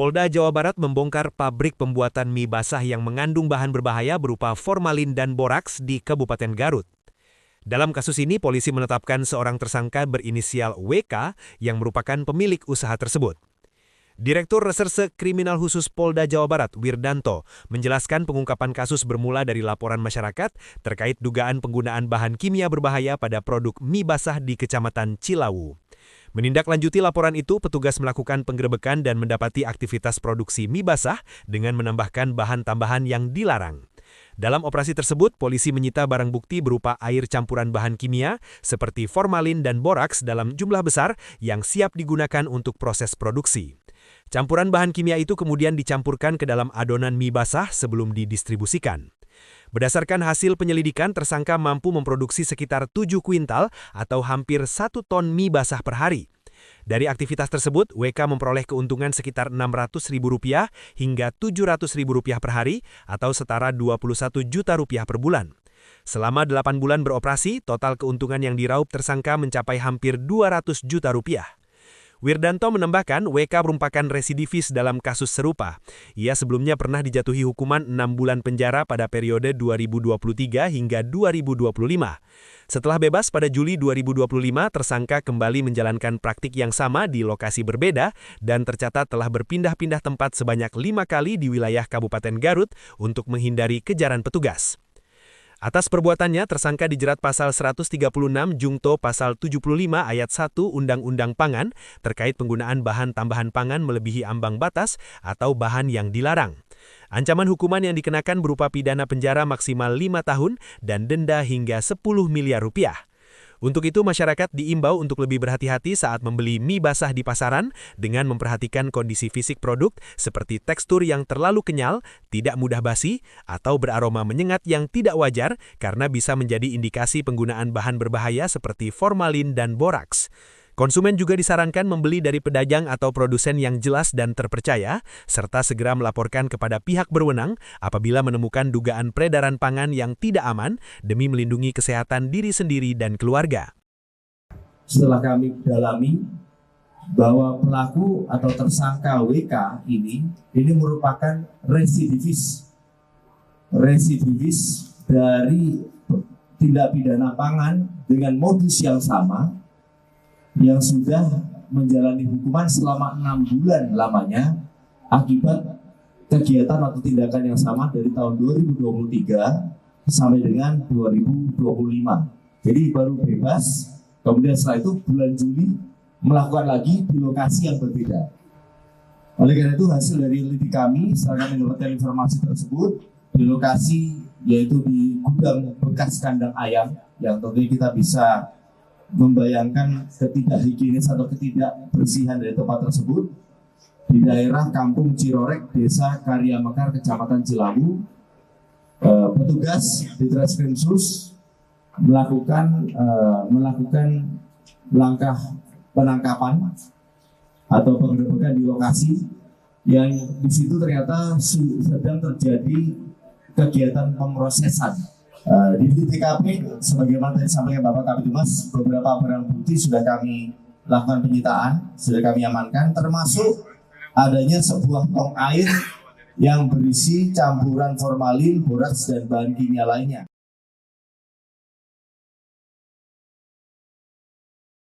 Polda Jawa Barat membongkar pabrik pembuatan mie basah yang mengandung bahan berbahaya berupa formalin dan boraks di Kabupaten Garut. Dalam kasus ini, polisi menetapkan seorang tersangka berinisial WK yang merupakan pemilik usaha tersebut. Direktur Reserse Kriminal Khusus Polda Jawa Barat, Wirdanto, menjelaskan pengungkapan kasus bermula dari laporan masyarakat terkait dugaan penggunaan bahan kimia berbahaya pada produk mie basah di Kecamatan Cilawu. Menindaklanjuti laporan itu, petugas melakukan penggerebekan dan mendapati aktivitas produksi mie basah dengan menambahkan bahan tambahan yang dilarang. Dalam operasi tersebut, polisi menyita barang bukti berupa air campuran bahan kimia seperti formalin dan boraks dalam jumlah besar yang siap digunakan untuk proses produksi. Campuran bahan kimia itu kemudian dicampurkan ke dalam adonan mie basah sebelum didistribusikan. Berdasarkan hasil penyelidikan, tersangka mampu memproduksi sekitar 7 kuintal atau hampir 1 ton mie basah per hari. Dari aktivitas tersebut, WK memperoleh keuntungan sekitar Rp600.000 hingga Rp700.000 per hari atau setara Rp21 juta per bulan. Selama 8 bulan beroperasi, total keuntungan yang diraup tersangka mencapai hampir Rp200 juta. Wirdanto menambahkan WK merupakan residivis dalam kasus serupa. Ia sebelumnya pernah dijatuhi hukuman 6 bulan penjara pada periode 2023 hingga 2025. Setelah bebas pada Juli 2025, tersangka kembali menjalankan praktik yang sama di lokasi berbeda dan tercatat telah berpindah-pindah tempat sebanyak 5 kali di wilayah Kabupaten Garut untuk menghindari kejaran petugas. Atas perbuatannya, tersangka dijerat pasal 136 Jungto pasal 75 ayat 1 Undang-Undang Pangan terkait penggunaan bahan tambahan pangan melebihi ambang batas atau bahan yang dilarang. Ancaman hukuman yang dikenakan berupa pidana penjara maksimal 5 tahun dan denda hingga Rp10 miliar. Untuk itu, masyarakat diimbau untuk lebih berhati-hati saat membeli mie basah di pasaran dengan memperhatikan kondisi fisik produk seperti tekstur yang terlalu kenyal, tidak mudah basi, atau beraroma menyengat yang tidak wajar karena bisa menjadi indikasi penggunaan bahan berbahaya seperti formalin dan boraks. Konsumen juga disarankan membeli dari pedagang atau produsen yang jelas dan terpercaya, serta segera melaporkan kepada pihak berwenang apabila menemukan dugaan peredaran pangan yang tidak aman demi melindungi kesehatan diri sendiri dan keluarga. Setelah kami dalami bahwa pelaku atau tersangka WK ini merupakan residivis dari tindak pidana pangan dengan modus yang sama, yang sudah menjalani hukuman selama 6 bulan lamanya akibat kegiatan atau tindakan yang sama dari tahun 2023 sampai dengan 2025. Jadi baru bebas, kemudian setelah itu bulan Juli melakukan lagi di lokasi yang berbeda. Oleh karena itu, hasil dari lidik kami setelah kami mendapatkan informasi tersebut di lokasi, yaitu di gudang bekas kandang ayam, yang tentunya kita bisa membayangkan ketidakhigienis atau ketidakbersihan dari tempat tersebut di daerah Kampung Cirorek, Desa Karya Mekar, Kecamatan Cilawu. Petugas Ditreskrimsus melakukan langkah penangkapan atau penggerebekan di lokasi yang di situ ternyata sedang terjadi kegiatan pemrosesan. Di TKP, sebagaimana tadi disampaikan Bapak Kabitumas, beberapa barang bukti sudah kami lakukan penyitaan, sudah kami amankan, termasuk adanya sebuah tong air yang berisi campuran formalin, boraks, dan bahan kimia lainnya.